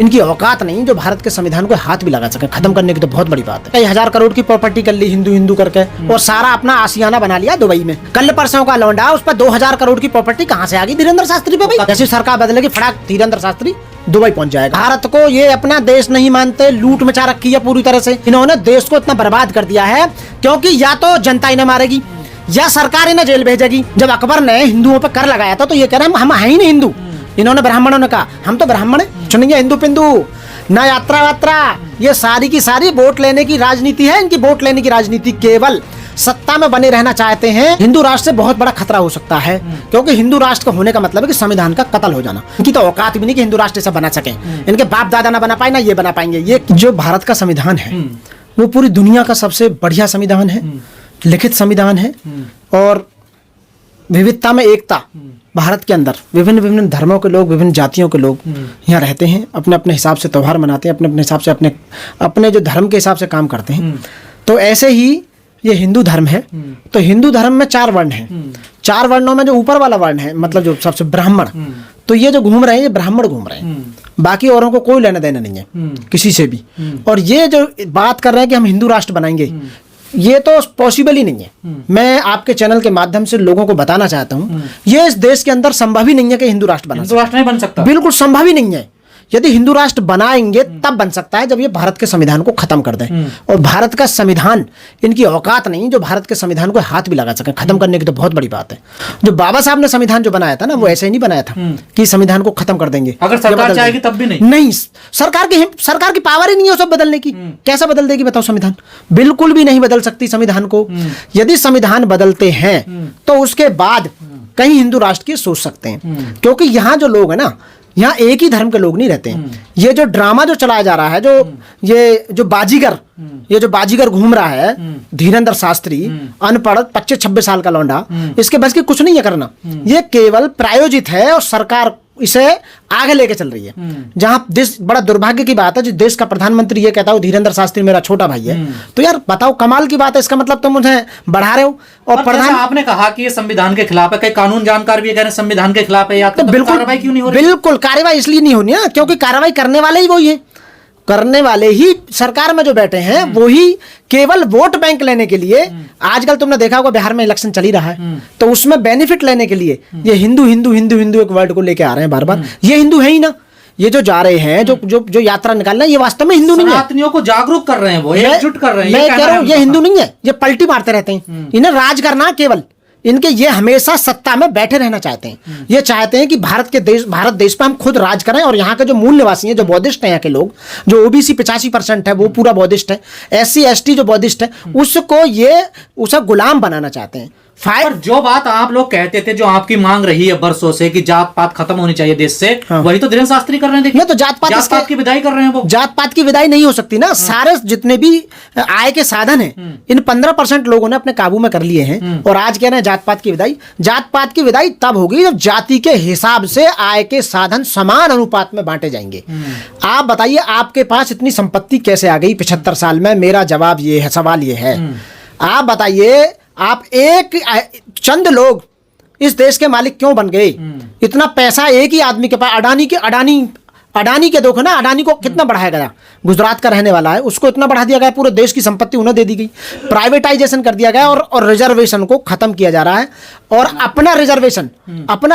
इनकी औकात नहीं जो भारत के संविधान को हाथ भी लगा सके। खत्म करने की तो बहुत बड़ी बात है। कई हजार करोड़ की प्रॉपर्टी कर ली हिंदू हिंदू करके और सारा अपना आशियाना बना लिया दुबई में। कल परसों का लौंडा उस पर 2000 करोड़ की प्रॉपर्टी कहाँ से आ गई? धीरेन्द्र शास्त्री पे भाई। जैसी सरकार बदलेगी फटाक धीरेन्द्र शास्त्री दुबई पहुंच जाएगा। भारत को ये अपना देश नहीं मानते, लूट मचा रखी है पूरी तरह से। इन्होंने देश को इतना बर्बाद कर दिया है क्योंकि या तो जनता इन्हें मारेगी या सरकार इन्हें जेल भेजेगी। जब अकबर ने हिंदुओं पर कर लगाया था तो ये कह रहे हैं हम है ही नहीं हिंदू। इन्होंने ब्राह्मणों ने कहा हम तो ब्राह्मण हैं, सुनिए हिंदू पिंदू ना यात्रा वात्रा, ये सारी की सारी वोट लेने की राजनीति है। इनकी वोट लेने की राजनीति केवल सत्ता में बने रहना चाहते हैं। हिंदू राष्ट्र से बहुत बड़ा खतरा हो सकता है क्योंकि हिंदू राष्ट्र का होने का मतलब है कि संविधान का कत्ल हो जाना। इनकी तो औकात भी नहीं कि हिंदू राष्ट्र ऐसा बना सके। इनके बाप दादा ना बना पाए ना ये बना पाएंगे। ये जो भारत का संविधान है वो पूरी दुनिया का सबसे बढ़िया संविधान है, लिखित संविधान है और विविधता में एकता। भारत के अंदर विभिन्न विभिन्न धर्मों के लोग, विभिन्न जातियों के लोग यहाँ रहते हैं, अपने अपने हिसाब से त्योहार मनाते हैं, अपने अपने हिसाब से अपने जो धर्म के हिसाब से काम करते हैं। तो ऐसे ही ये हिंदू धर्म है। तो हिंदू धर्म में 4 वर्ण हैं। 4 वर्णों में जो ऊपर वाला वर्ण है मतलब जो सबसे ब्राह्मण, तो ये जो घूम रहे हैं ये ब्राह्मण घूम रहे हैं, बाकी औरों को कोई लेना देना नहीं है किसी से भी। और ये जो बात कर रहे हैं कि हम हिंदू राष्ट्र बनाएंगे, ये तो पॉसिबल ही नहीं है। मैं आपके चैनल के माध्यम से लोगों को बताना चाहता हूँ ये इस देश के अंदर संभव ही नहीं है कि हिंदू राष्ट्र नहीं बन सकता। बिल्कुल संभव ही नहीं है। यदि हिंदू राष्ट्र बनाएंगे तब बन सकता है जब ये भारत के संविधान को खत्म कर दें। और भारत का संविधान, इनकी औकात नहीं जो भारत के संविधान को हाथ भी लगा सके। खत्म करने की तो बहुत बड़ी बात है। जो बाबा साहब ने संविधान जो बनाया था ना वो ऐसे ही नहीं बनाया था कि संविधान को खत्म कर देंगे। अगर सरकार चाहेगी तब भी नहीं, सरकार की पावर ही नहीं है सब बदलने की। कैसा बदल देगी बताओ संविधान? बिल्कुल भी नहीं बदल सकती संविधान को। यदि संविधान बदलते हैं तो उसके बाद कहीं हिंदू राष्ट्र की सोच सकते हैं क्योंकि यहाँ जो लोग है ना, यहाँ एक ही धर्म के लोग नहीं रहते हैं। ये जो ड्रामा जो चलाया जा रहा है, जो बाजीगर घूम रहा है धीरेन्द्र शास्त्री, अनपढ़ 25-26 साल का लौंडा, इसके बस की कुछ नहीं है करना। ये केवल प्रायोजित है और सरकार इसे आगे लेके चल रही है। जहां देश, बड़ा दुर्भाग्य की बात है जो देश का प्रधानमंत्री ये कहता है धीरेन्द्र शास्त्री मेरा छोटा भाई है। तो यार बताओ कमाल की बात है। इसका मतलब तुम मुझे बढ़ा रहे हो। और प्रधान आपने कहा कि ये संविधान के खिलाफ है, कई कानून जानकार भी कह रहे हैं संविधान के खिलाफ है। या तो बिल्कुल कार्रवाई क्यों नहीं हो रही? बिल्कुल कार्रवाई इसलिए नहीं होनी है क्योंकि कार्रवाई करने वाले ही वही है। करने वाले ही सरकार में जो बैठे हैं वो ही केवल वोट बैंक लेने के लिए। आजकल तुमने देखा होगा बिहार में इलेक्शन चल ही रहा है तो उसमें बेनिफिट लेने के लिए ये हिंदू हिंदू हिंदू हिंदू एक वर्ड को लेके आ रहे हैं बार बार। ये हिंदू है ही ना। ये जो जा रहे हैं जो यात्रा निकाल रहे हैं ये वास्तव में हिंदू नहीं है। सनातनियों को जागरूक कर रहे हैं, वो एकजुट कर रहे हैं। मैं कह रहा हूँ ये हिंदू नहीं है। ये पलटी मारते रहते हैं। इन्हें राज करना केवल इनके, ये हमेशा सत्ता में बैठे रहना चाहते हैं। ये चाहते हैं कि भारत देश पर हम खुद राज करें और यहाँ के जो मूल निवासी हैं, जो बौद्धिस्ट हैं, यहाँ के लोग जो ओबीसी 85% है वो पूरा बौद्धिस्ट है, SC ST जो बौद्धिस्ट है उसे गुलाम बनाना चाहते हैं। पर जो बात आप लोग कहते थे, जो आपकी मांग रही है बरसों से कि जात पात खत्म होनी चाहिए देश से, वही तो धीरेन्द्र शास्त्री कर रहे हैं। देखिए तो जात पात की विदाई कर रहे हैं। वो जात पात की विदाई नहीं हो सकती ना। सारे जितने भी आय के साधन हैं इन 15% लोगों ने अपने काबू में कर लिए हैं और आज कह रहे हैं जात पात की विदाई। जात पात की विदाई तब होगी जब जाति के हिसाब से आय के साधन समान अनुपात में बांटे जाएंगे। आप बताइए आपके पास इतनी संपत्ति कैसे आ गई 75 साल में? मेरा जवाब ये है, सवाल ये है, आप बताइए आप एक चंद लोग इस देश के मालिक क्यों बन गए? इतना पैसा एक ही आदमी के पास, अडानी के देखो ना, अडानी को कितना बढ़ाया गया। गुजरात का रहने वाला है, उसको इतना बढ़ा दिया गया, पूरे देश की संपत्ति उन्हें दे दी गई, प्राइवेटाइजेशन कर दिया गया और रिजर्वेशन को खत्म किया जा रहा है। और अपना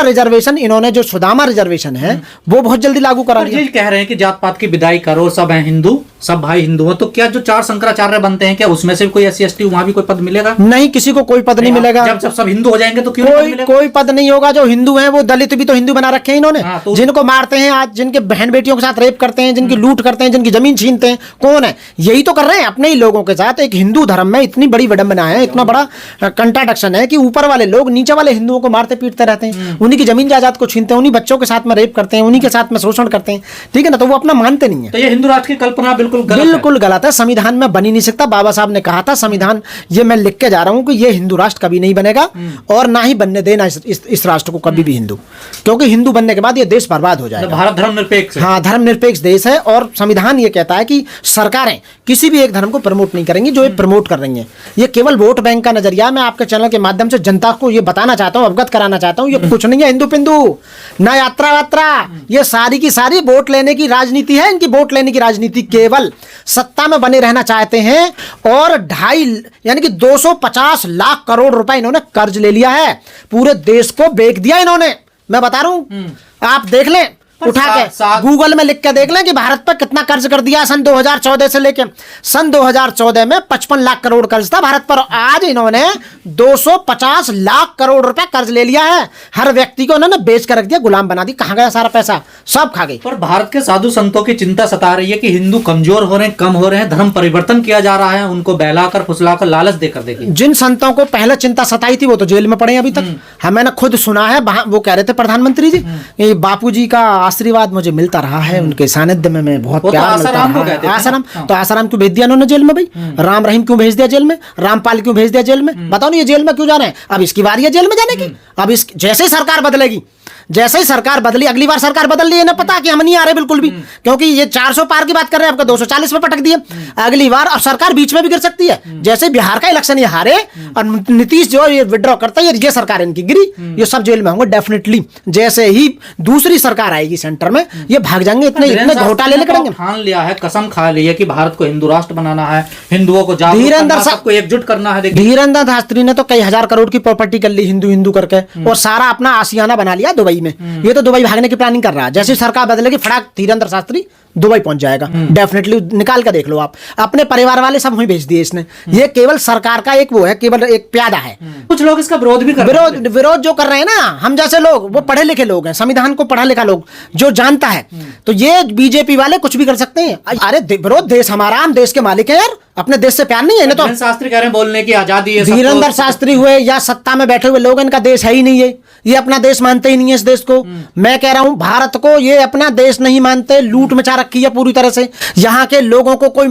रिजर्वेशन इन्होंने जो सुदामा रिजर्वेशन है वो बहुत जल्दी लागू करा दिया। ये कह रहे हैं कि जात पात की विदाई करो, सब है हिंदू, सब भाई हिंदू हैं। तो क्या जो 4 शंकराचार्य बनते हैं क्या उसमें से कोई SC ST वहां भी कोई पद मिलेगा? नहीं, किसी को कोई पद नहीं मिलेगा। जब सब हिंदू हो जाएंगे तो क्यों कोई पद नहीं होगा। जो हिंदू हैं वो दलित भी तो हिंदू बना रखे हैं इन्होंने। जिनको मारते हैं आज, जिनके बहन बेटियों के साथ रेप करते हैं, जिनकी लूट करते हैं, जिनकी जमीन छीनते हैं, कौन है? यही तो कर रहे हैं अपने ही लोगों के साथ। एक हिंदू धर्म में इतनी बड़ी विडंबना है, इतना बड़ा कंट्राडिक्शन है कि ऊपर वाले लोग नीचे वाले हिंदुओं को मारते पीटते रहते हैं, उन्हीं की जमीन जायदाद को छीनते हैं, उन्हीं बच्चों के साथ में रेप करते हैं, उन्हीं के साथ में शोषण करते हैं। ठीक है ना, तो वो अपना मानते नहीं है। तो ये हिंदू राष्ट्र की कल्पना बिल्कुल गलत है। बिल्कुल गलत है, संविधान में बन ही नहीं सकता। बाबा साहब ने कहा था संविधान, ये मैं लिख के जा रहा हूं कि ये हिंदू राष्ट्र कभी नहीं बनेगा और ना ही बनने देना इस राष्ट्र को कभी भी हिंदू, क्योंकि हिंदू बनने के बाद ये देश बर्बाद हो जाएगा। भारत धर्मनिरपेक्ष है। हाँ, धर्मनिरपेक्ष देश है और संविधान ये कहता है कि सरकारें किसी भी एक धर्म को प्रमोट नहीं करेंगी जो ये प्रमोट कर रही हैं। ये केवल वोट बैंक का नजरिया। मैं आपके चैनल के माध्यम से जनता को ये बताना चाहता हूँ, अवगत कराना चाहता हूँ, ये कुछ नहीं है हिंदू पिंदू, ना यात्रा वात्रा, ये सारी की सारी वोट लेने की राजनीति है। इनकी वोट लेने की राजनीति, केवल सत्ता में बने रहना चाहते हैं और 2.5 यानी कि 250 लाख करोड़ रुपए इन्होंने कर्ज ले लिया है, पूरे देश को बेच दिया इन्होंने। मैं बता रहा हूं, आप देख लें, उठा के गूगल में लिख के देख लें कि भारत पर कितना कर्ज कर दिया सन 2014 से लेके। सन 2014 में 55 लाख करोड़ कर्ज था भारत पर, आज इन्होंने 250 लाख करोड़ रुपए कर्ज ले लिया है। हर व्यक्ति को उन्होंने बेच कर रख दिया, गुलाम बना दी। कहां गया सारा पैसा? सब खा गई। पर भारत के साधु संतों की चिंता सता रही है कि हिंदू कमजोर हो रहे हैं, कम हो रहे हैं, धर्म परिवर्तन किया जा रहा है, उनको बहलाकर फुसलाकर लालच देकर। देखिए, जिन संतों को पहले चिंता सताई थी वो तो जेल में पड़े अभी तक। हाँ, मैंने खुद सुना है, वो कह रहे थे प्रधानमंत्री जी, बापू जी का आशीर्वाद मुझे मिलता रहा है, उनके सानिध्य में मैं बहुत प्यार मिलता रहा है। आसाराम, तो आसाराम क्यों भेज दिया उन्होंने जेल में भाई? राम रहीम क्यों भेज दिया जेल में? रामपाल क्यों भेज दिया जेल में? बताओ ना, ये जेल में क्यों जा रहे हैं? अब इसकी बारी है जेल में जाने की। अब इस जैसे ही सरकार बदलेगी, जैसे ही सरकार बदली, अगली बार सरकार बदल ली है ना, पता कि हम नहीं आ रहे बिल्कुल भी, क्योंकि ये 400 पार की बात कर रहे हैं, आपका 240 पे पटक दिए अगली बार। और सरकार बीच में भी गिर सकती है, जैसे बिहार का इलेक्शन ये हारे और नीतीश जो ये विड्रॉ करता है, ये सरकार इनकी गिरी, ये सब जेल में होंगे डेफिनेटली। जैसे ही दूसरी सरकार आएगी सेंटर में, ये भाग जाएंगे। इतने घोटाले करेंगे। ठान लिया है, कसम खा ली है कि भारत को हिंदू राष्ट्र बनाना है, हिंदुओं को सबको एकजुट करना है। धीरेन्द्र शास्त्री ने तो कई हजार करोड़ की प्रॉपर्टी कर ली हिंदू करके, और सारा अपना आशियाना बना लिया दुबई में। ये तो दुबई भागने की प्लानिंग कर रहा है। जैसे सरकार बदलेगी, फटाक धीरेन्द्र शास्त्री दुबई पहुंच जाएगा डेफिनेटली। निकाल कर देख लो आप, अपने परिवार वाले सब वहीं भेज दिए इसने। ये केवल सरकार का एक वो है, केवल एक प्यादा है। कुछ लोग इसका विरोध भी कर रहे हैं। विरोध जो कर रहे हैं ना, हम जैसे लोग, वो पढ़े लिखे लोग हैं, संविधान को पढ़ा लिखा लोग जो जानता है, तो ये बीजेपी वाले कुछ भी कर सकते हैं। अरे विरोध, देश हमारा, हम देश के मालिक है यार, अपने देश से प्यार नहीं है। तो शास्त्री कह रहे हैं बोलने की आजादी है। धीरेन्द्र शास्त्री हुए या सत्ता में बैठे हुए लोग, इनका देश है ही नहीं है, ये अपना देश मानते ही नहीं है इस देश को। मैं कह रहा हूं, भारत को ये अपना देश नहीं मानते, लूट मचा रखी है पूरी तरह से। यहाँ के लोगों को कोई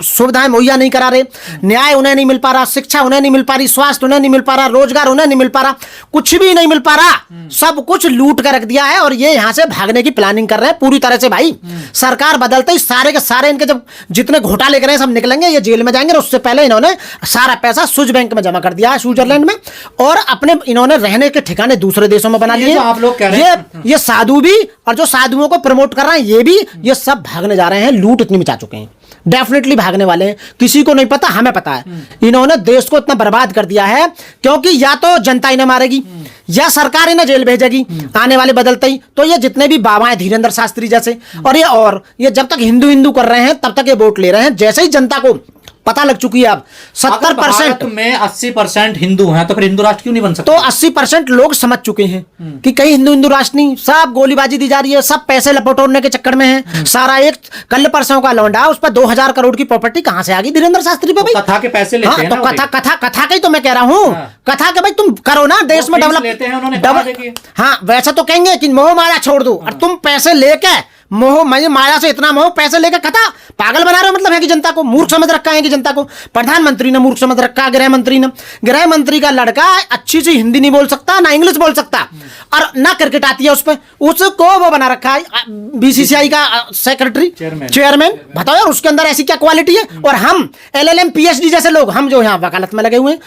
सुविधाएं मुहैया नहीं करा रहे, न्याय उन्हें नहीं मिल पा रहा, शिक्षा उन्हें नहीं मिल पा रही, स्वास्थ्य उन्हें नहीं मिल पा रहा, रोजगार उन्हें नहीं मिल पा रहा, कुछ भी नहीं मिल पा रहा, सब कुछ लूट कर रख दिया है। और ये यहाँ से भागने की प्लानिंग कर रहे हैं पूरी तरह से भाई। सरकार बदलते ही सारे के सारे इनके जब जितने घोटाले कर रहे हैं सब निकलेंगे, ये जेल में जाएंगे। उससे पहले इन्होंने सारा पैसा स्विस बैंक में जमा कर दिया है स्विट्जरलैंड में, और अपने इन्होंने रहने के ठिकाने दूसरे देशों में बना लिए। आप लोग कह रहे हैं ये साधु भी और जो साधुओं को प्रमोट कर रहे हैं ये भी, ये सब भागने जा रहे हैं। लूट इतनी मचा चुके हैं, डेफिनेटली भागने वाले हैं। किसी को नहीं पता, हमें पता है। इन्होंने देश को इतना बर्बाद कर दिया है, क्योंकि या तो जनता इन्हें मारेगी या सरकार इन्हें जेल भेजेगी आने वाले बदलते ही। तो ये जितने भी बाबा हैं धीरेन्द्र शास्त्री जैसे, और ये जब तक हिंदू कर रहे हैं तब तक ये वोट ले रहे हैं। जैसे ही जनता को पता लग चुकी है अब 70% में 80% हिंदू हैं, तो फिर हिंदू राष्ट्र क्यों नहीं बन सकता? तो 80% लोग समझ चुके हैं कि कहीं हिंदू राष्ट्र नहीं, सब गोलीबाजी दी जा रही है, सब पैसे लपटोड़ने के चक्कर में है। सारा एक कल परसों का लौंडा, उस पर 2000 करोड़ की प्रॉपर्टी कहां से आ गई धीरेन्द्र शास्त्री पे भाई? कथा के पैसे लेते हैं तो ना, कथा का ही तो मैं कह रहा हूँ। कथा के भाई तुम करो ना, देश में डेवलप। हाँ, वैसा तो कहेंगे कि मोह माया छोड़ दो, और तुम पैसे लेके मोह माया से इतना मोह, पैसे लेकर कथा पागल बना रहे हो। मतलब है कि जनता को मूर्ख समझ रखा है कि जनता को प्रधानमंत्री ने मूर्ख समझ रखा, गृह मंत्री का लड़का अच्छी सी हिंदी नहीं बोल सकता, ना इंग्लिश बोल सकता, और ना क्रिकेट आती है उसको वो बना रखा है बीसीसीआई का सेक्रेटरी चेयरमैन। बताओ यार, उसके अंदर ऐसी क्या क्वालिटी है? और हम LLM PhD जैसे लोग, हम जो यहाँ वकालत में लगे हुए हैं,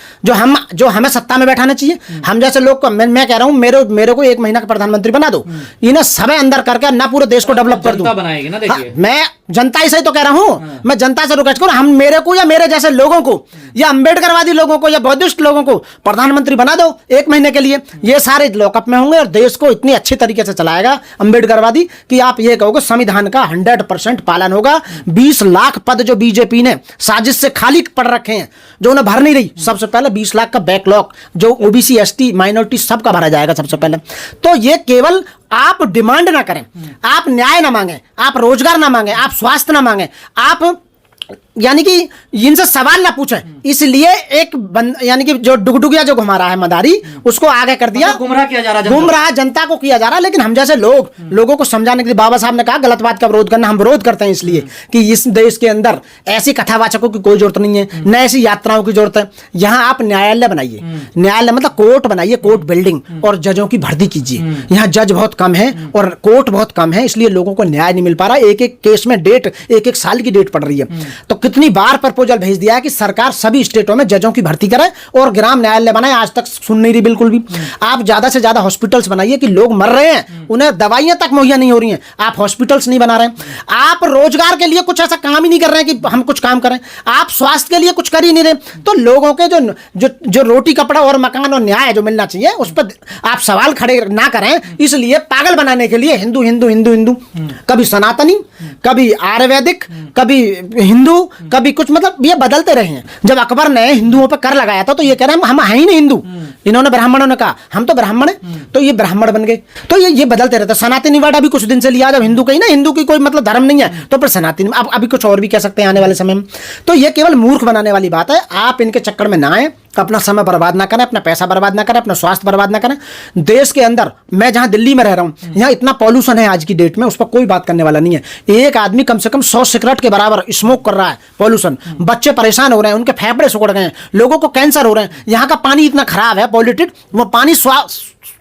जो हमें सत्ता में बैठाना चाहिए, हम जैसे लोग को मैं कह रहा हूँ, मेरे को 1 महीना का प्रधानमंत्री बना दो, इन्हें सब अंदर करके ना पूरे देश को डेवलप कर दूं। बनाएगी ना, देखिए। मैं जनता ही सही तो कह रहा हूं। मैं जनता से रिक्वेस्ट करूं, हम मेरे को या मेरे जैसे लोगों को या अंबेडकरवादी लोगों को या बौद्धिस्ट लोगों को प्रधानमंत्री बना दो 1 महीने के लिए। ये सारे लॉकअप में होंगे और देश को इतनी अच्छी तरीके से चलाएगा अंबेडकरवादी कि आप ये कहोगे संविधान का 100% पालन होगा। 20 लाख पद जो बीजेपी ने साजिश से खाली पड़ रखे हैं, जो उन्हें भर नहीं रही, सबसे पहले 20 लाख का बैकलॉग जो OBC ST माइनॉरिटी सबका भरा जाएगा सबसे पहले। तो ये केवल आप डिमांड ना करें, आप न्याय ना मांगे, आप रोजगार ना मांगे, आप स्वास्थ्य ना मांगे, आप यानी कि इनसे सवाल ना पूछे, इसलिए यानी कि जो डुगडुगिया जो घुमा रहा है मदारी, उसको आगे कर दिया, गुमराह किया जा रहा है, गुमराह जनता को किया जा रहा है। लेकिन हम जैसे लोगों को समझाने के लिए, बाबा साहब ने कहा गलत बात का विरोध करना, हम विरोध करते हैं इसलिए कि इस देश के अंदर ऐसी कथावाचकों की कोई जरूरत नहीं है, न ऐसी यात्राओं की जरूरत है। यहाँ आप न्यायालय बनाइए, न्यायालय मतलब कोर्ट बनाइए, कोर्ट बिल्डिंग, और जजों की भर्ती कीजिए। यहाँ जज बहुत कम है और कोर्ट बहुत कम है, इसलिए लोगों को न्याय नहीं मिल पा रहा। एक एक केस में डेट, एक एक साल की डेट पड़ रही है। तो कितनी बार प्रपोजल भेज दिया है कि सरकार सभी स्टेटों में जजों की भर्ती करे और ग्राम न्यायालय बनाए, आज तक सुन नहीं रही बिल्कुल भी। आप ज्यादा से ज्यादा हॉस्पिटल्स बनाइए कि लोग मर रहे हैं, उन्हें दवाइयां तक मुहैया नहीं हो रही हैं, आप हॉस्पिटल्स नहीं बना रहे हैं। आप रोजगार के लिए कुछ ऐसा काम ही नहीं कर रहे हैं कि हम कुछ काम करें, आप स्वास्थ्य के लिए कुछ कर ही नहीं रहे। तो लोगों के जो रोटी कपड़ा और मकान और न्याय जो मिलना चाहिए उस पर आप सवाल खड़े ना करें, इसलिए पागल बनाने के लिए हिंदू हिंदू हिंदू हिंदू, कभी सनातनी, कभी आयुर्वेदिक, कभी हिंदू, कभी कुछ, मतलब ये बदलते रहे हैं। जब अकबर ने हिंदुओं पर कर लगाया था तो ये कह रहे हैं हम हैं ही नहीं हिंदू, इन्होंने ब्राह्मणों ने कहा हम तो ब्राह्मण हैं, तो ये ब्राह्मण बन गए। तो ये बदलते रहते। सनातनीवाद अभी कुछ दिन से लिया, जब हिंदू कही ना हिंदू की कोई मतलब धर्म नहीं है, तो फिर सनातनी, अब अभी कुछ और भी कह सकते हैं आने वाले समय में। तो ये केवल मूर्ख बनाने वाली बात है। आप इनके चक्कर में ना आए, अपना समय बर्बाद ना करें, अपना पैसा बर्बाद ना करें, अपना स्वास्थ्य बर्बाद ना करें। देश के अंदर, मैं जहां दिल्ली में रह रहा हूं, यहाँ इतना पॉल्यूशन है आज की डेट में, उस पर कोई बात करने वाला नहीं है। एक आदमी कम से कम 100 सिगरेट के बराबर स्मोक कर रहा है, पॉल्यूशन। बच्चे परेशान हो रहे हैं, उनके फेफड़े सिकुड़ गए हैं, लोगों को कैंसर हो रहे हैं। यहाँ का पानी इतना खराब है, पॉल्यूटेड, वो पानी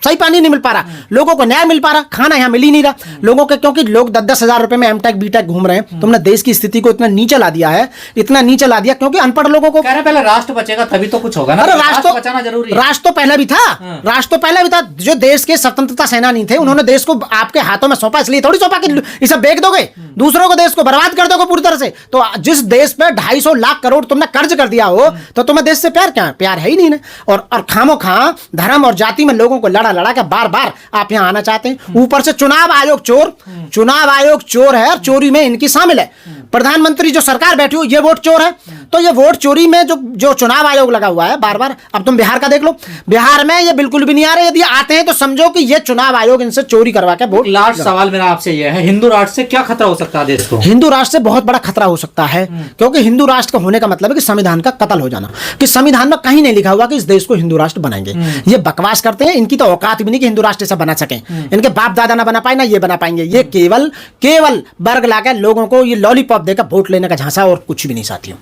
सही पानी नहीं मिल पा रहा, लोगों को न्याय मिल पा रहा, खाना यहाँ मिल ही नहीं रहा लोगों के, क्योंकि लोग 10-10 हजार रुपए में एमटेक बीटेक घूम रहे हैं। तुमने देश की स्थिति को इतना नीचे ला दिया है, इतना नीचे ला दिया, क्योंकि अनपढ़ लोगों को कह रहे पहले राष्ट्र बचेगा तभी तो कुछ होगा ना। अरे राष्ट्र बचाना जरूरी है। राष्ट्र तो पहले भी था, राष्ट्र तो पहले भी था। जो देश के स्वतंत्रता सेनानी थे, उन्होंने देश को आपके हाथों में सौंपा, इसलिए थोड़ी सौंपा कि इसे बेच दोगे, दूसरों को, देश को बर्बाद कर दोगे पूरी तरह से। तो जिस देश पे 250 लाख करोड़ तुमने कर्ज कर दिया हो, तो तुम्हें देश से प्यार क्या है? प्यार है ही नहीं ना। और खामो खा धर्म और जाति में लोगों को लड़ा के बार बार आप यहां आना चाहते हैं। ऊपर से चुनाव आयोग चोर, चुनाव आयोग चोर है और चोरी में इनकी शामिल है। प्रधानमंत्री जो सरकार बैठी हो, ये वोट चोर है। तो ये वोट चोरी में जो चुनाव आयोग लगा हुआ है बार बार, अब तुम बिहार का देख लो, बिहार में ये बिल्कुल भी नहीं आ रहे। यदि आते हैं तो समझो कि ये चुनाव आयोग इनसे चोरी करवा के वोट। लास्ट सवाल मेरा आपसे ये है, हिंदू राष्ट्र से क्या खतरा हो सकता है देश को? हिंदू राष्ट्र से बहुत बड़ा खतरा हो सकता है, क्योंकि हिंदू राष्ट्र का होने का मतलब है कि संविधान का कत्ल हो जाना। कि संविधान में कहीं नहीं लिखा हुआ कि इस देश को हिंदू राष्ट्र बनाएंगे। ये बकवास करते हैं, इनकी तो औकात भी नहीं कि हिंदू राष्ट्र ऐसा बना सके। इनके बाप दादा ना बना पाए, ना ये बना पाएंगे। ये केवल वर्ग लाकर लोगों को ये लॉलीपॉप देकर वोट लेने का झांसा और कुछ भी नहीं साथियों।